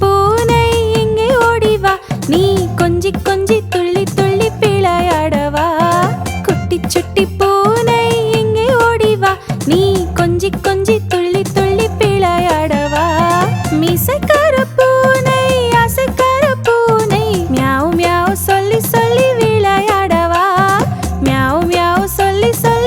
பூனை இங்கே ஓடி வா, நீ கொஞ்சி கொஞ்சி துள்ளி துள்ளி விளையாடவா. குட்டி சுட்டி பூனை இங்கே ஓடி வா, நீ கொஞ்சி கொஞ்சி துள்ளி துள்ளி விளையாடவா. மீசைக்கார பூனை ஆசைக்கார பூனை, மியாவ் மியாவ் சொல்லி சொல்லி விளையாடவா. மியாவ் மியாவ் சொல்லி சொல்லி